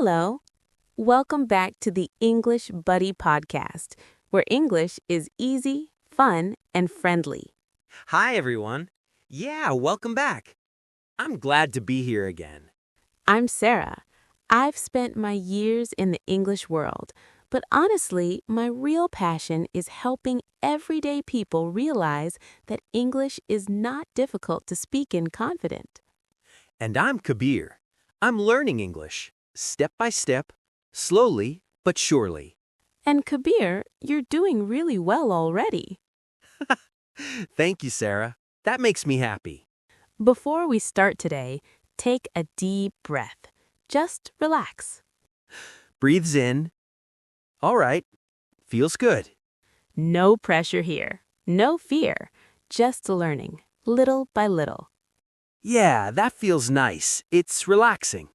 Hello. Welcome back to the English Buddy podcast, where English is easy, fun, and friendly. Hi, everyone. Yeah, welcome back. I'm glad to be here again. I'm Sarah. I've spent my years in the English world, but honestly, my real passion is helping everyday people realize that English is not difficult to speak in confident. And I'm Kabir. I'm learning English, step by step, slowly but surely. And Kabir, you're doing really well already. Thank you, Sarah. That makes me happy. Before we start today, take a deep breath. Just relax. Breathes in. All right. Feels good. No pressure here. No fear. Just learning, little by little. Yeah, that feels nice. It's relaxing.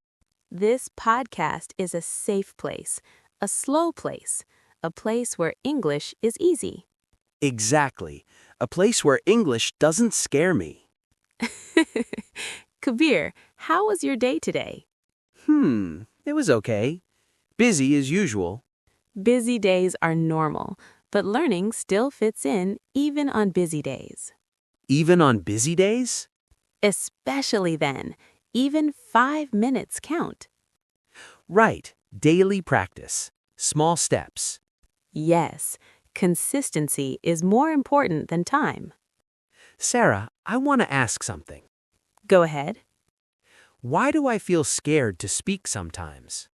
This podcast is a safe place, a slow place, a place where English is easy. Exactly. A place where English doesn't scare me. Kabir, how was your day today? It was okay. Busy as usual. Busy days are normal, but learning still fits in even on busy days. Even on busy days? Especially then, even 5 minutes count. Right. Daily practice. Small steps. Yes, consistency is more important than time. Sarah, I want to ask something. Go ahead. Why do I feel scared to speak sometimes?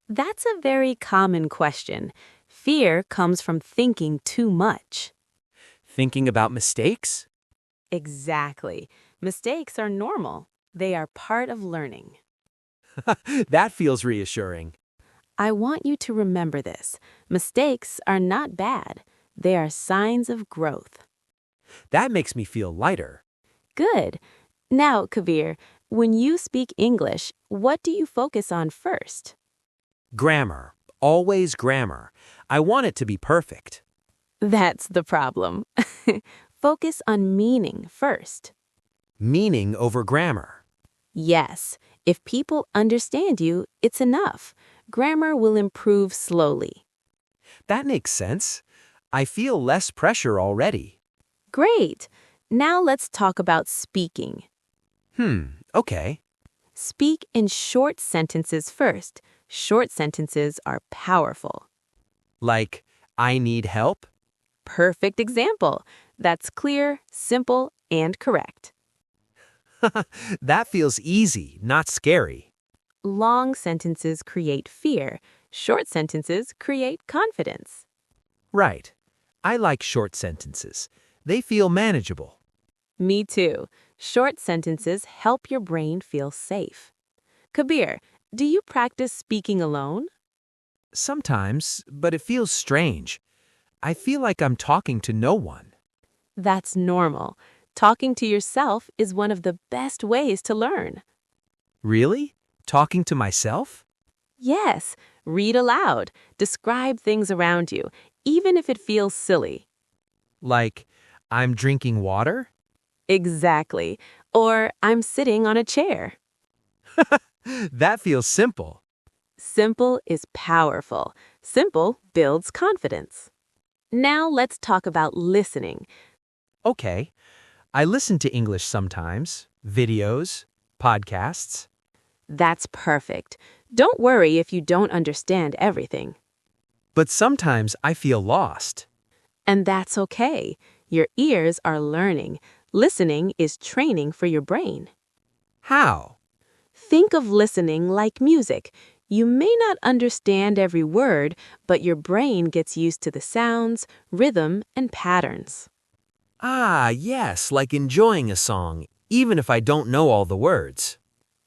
That's a very common question. Fear comes from thinking too much. Thinking about mistakes? Exactly. Mistakes are normal. They are part of learning. That feels reassuring. I want you to remember this. Mistakes are not bad. They are signs of growth. That makes me feel lighter. Good. Now, Kabir, when you speak English, what do you focus on first? Grammar. Always grammar. I want it to be perfect. That's the problem. Focus on meaning first. Meaning over grammar. Yes, if people understand you, it's enough. Grammar will improve slowly. That makes sense. I feel less pressure already. Great. Now let's talk about speaking. Okay. Speak in short sentences first. Short sentences are powerful. Like, I need help? Perfect example. That's clear, simple, and correct. That feels easy, not scary. Long sentences create fear. Short sentences create confidence. Right. I like short sentences. They feel manageable. Me too. Short sentences help your brain feel safe. Kabir, do you practice speaking alone? Sometimes, but it feels strange. I feel like I'm talking to no one. That's normal. Talking to yourself is one of the best ways to learn. Really? Talking to myself? Yes, read aloud. Describe things around you, even if it feels silly. Like, I'm drinking water? Exactly. Or I'm sitting on a chair. That feels simple. Simple is powerful. Simple builds confidence. Now let's talk about listening. Okay. I listen to English sometimes. Videos, podcasts. That's perfect. Don't worry if you don't understand everything. But sometimes I feel lost. And that's okay. Your ears are learning. Listening is training for your brain. How? Think of listening like music. You may not understand every word, but your brain gets used to the sounds, rhythm, and patterns. Ah, yes, like enjoying a song, even if I don't know all the words.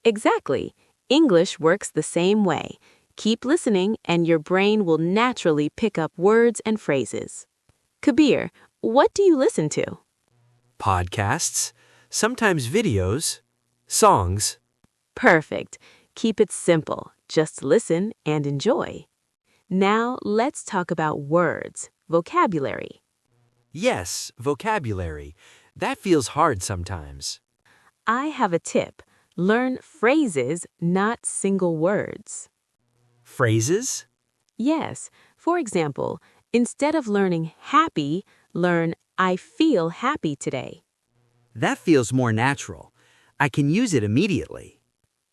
Exactly. English works the same way. Keep listening and your brain will naturally pick up words and phrases. Kabir, what do you listen to? Podcasts, sometimes videos, songs. Perfect. Keep it simple. Just listen and enjoy. Now let's talk about words, vocabulary. Yes, vocabulary. That feels hard sometimes. I have a tip. Learn phrases, not single words. Phrases? Yes, for example, instead of learning happy, learn I feel happy today. That feels more natural. I can use it immediately.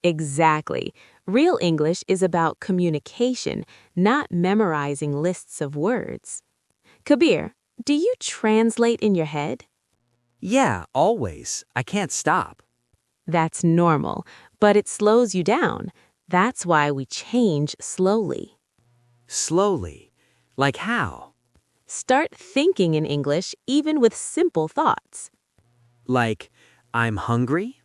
Exactly. Real English is about communication, not memorizing lists of words. Kabir, do you translate in your head? Yeah, always. I can't stop. That's normal, but it slows you down. That's why we change slowly. Slowly. Like how? Start thinking in English even with simple thoughts. Like, I'm hungry?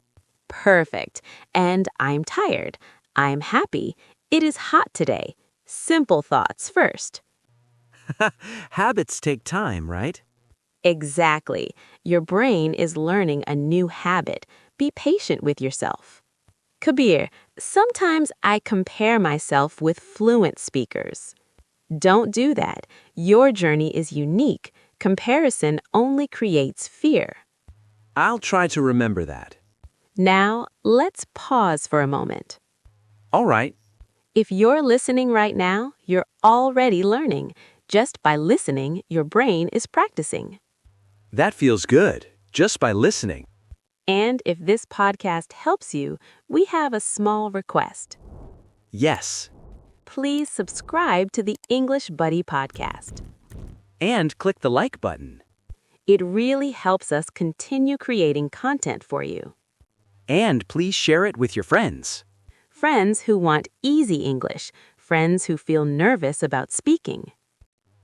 Perfect. And I'm tired. I'm happy. It is hot today. Simple thoughts first. Habits take time, right? Exactly. Your brain is learning a new habit. Be patient with yourself. Kabir, sometimes I compare myself with fluent speakers. Don't do that. Your journey is unique. Comparison only creates fear. I'll try to remember that. Now, let's pause for a moment. All right. If you're listening right now, you're already learning. Just by listening, your brain is practicing. That feels good, just by listening. And if this podcast helps you, we have a small request. Yes. Please subscribe to the English Buddy podcast. And click the like button. It really helps us continue creating content for you. And please share it with your friends. Friends who want easy English, friends who feel nervous about speaking.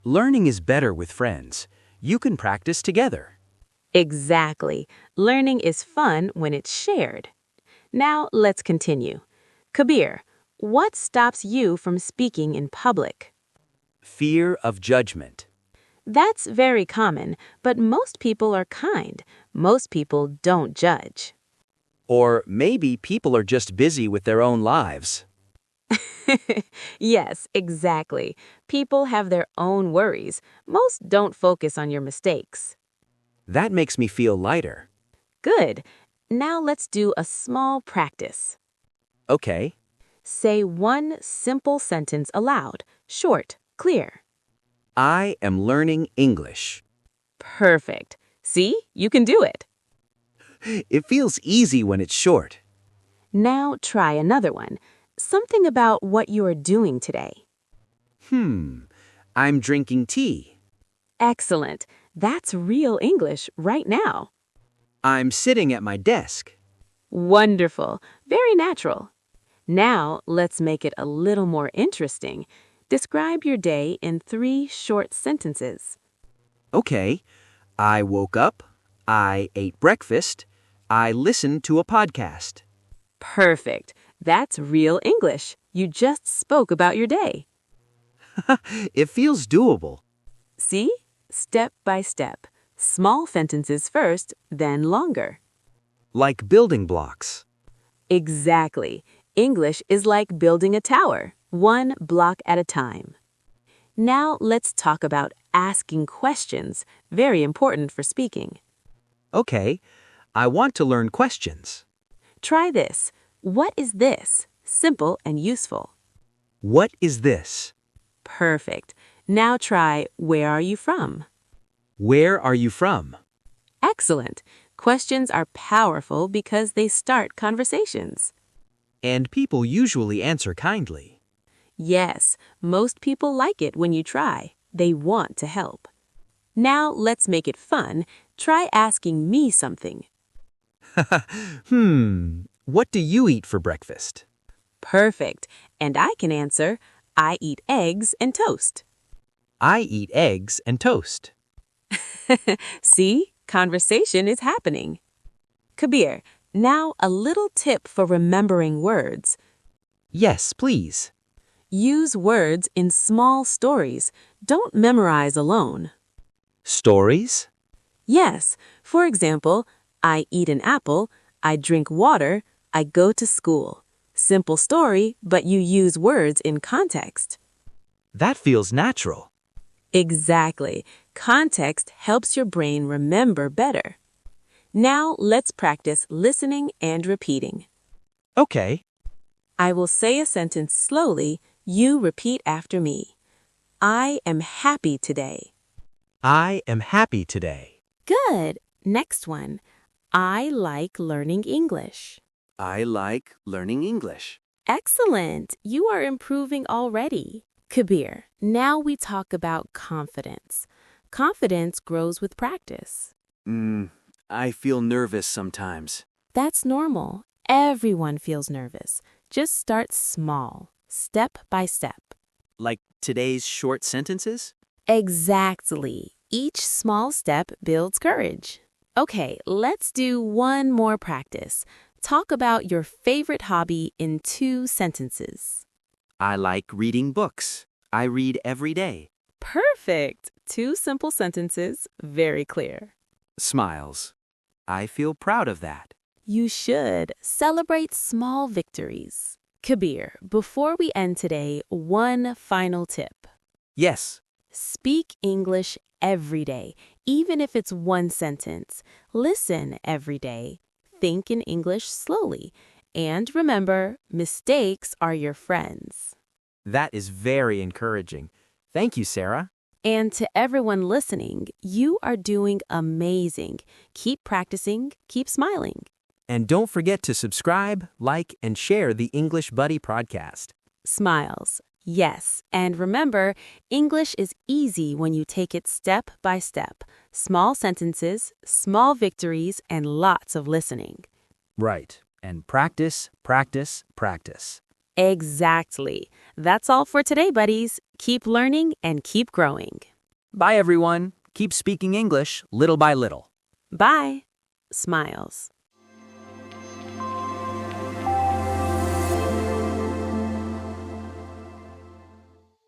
Learning is better with friends. You can practice together. Exactly. Learning is fun when it's shared. Now let's continue. Kabir, what stops you from speaking in public? Fear of judgment. That's very common, but most people are kind. Most people don't judge. Or maybe people are just busy with their own lives. Yes, exactly. People have their own worries. Most don't focus on your mistakes. That makes me feel lighter. Good. Now let's do a small practice. Okay. Say one simple sentence aloud, short, clear. I am learning English. Perfect. See, you can do it. It feels easy when it's short. Now try another one. Something about what you are doing today. I'm drinking tea. Excellent. That's real English right now. I'm sitting at my desk. Wonderful. Very natural. Now let's make it a little more interesting. Describe your day in 3 short sentences. Okay. I woke up. I ate breakfast. I listened to a podcast. Perfect. That's real English. You just spoke about your day. It feels doable. See? Step by step. Small sentences first, then longer. Like building blocks. Exactly. English is like building a tower, one block at a time. Now let's talk about asking questions, very important for speaking. Okay. I want to learn questions. Try this. What is this? Simple and useful. What is this? Perfect. Now try, where are you from? Where are you from? Excellent. Questions are powerful because they start conversations. And people usually answer kindly. Yes, most people like it when you try. They want to help. Now let's make it fun. Try asking me something. What do you eat for breakfast? Perfect. And I can answer, I eat eggs and toast. I eat eggs and toast. See, conversation is happening. Kabir, now a little tip for remembering words. Yes, please. Use words in small stories. Don't memorize alone. Stories? Yes, for example, I eat an apple, I drink water, I go to school. Simple story, but you use words in context. That feels natural. Exactly. Context helps your brain remember better. Now let's practice listening and repeating. Okay. I will say a sentence slowly. You repeat after me. I am happy today. I am happy today. Good. Next one. I like learning English. I like learning English. Excellent. You are improving already. Kabir, now we talk about confidence. Confidence grows with practice. I feel nervous sometimes. That's normal. Everyone feels nervous. Just start small, step by step. Like today's short sentences? Exactly. Each small step builds courage. Okay, let's do one more practice. Talk about your favorite hobby in 2 sentences. I like reading books. I read every day. Perfect. 2 simple sentences, very clear. Smiles. I feel proud of that. You should celebrate small victories. Kabir, before we end today, one final tip. Yes. Speak English every day, even if it's 1 sentence. Listen every day. Think in English slowly. And remember, mistakes are your friends. That is very encouraging. Thank you, Sarah. And to everyone listening, you are doing amazing. Keep practicing, keep smiling. And don't forget to subscribe, like, and share the English Buddy podcast. Smiles. Yes, and remember, English is easy when you take it step by step. Small sentences, small victories, and lots of listening. Right. And practice, practice, practice. Exactly. That's all for today, buddies. Keep learning and keep growing. Bye, everyone. Keep speaking English little by little. Bye. Smiles.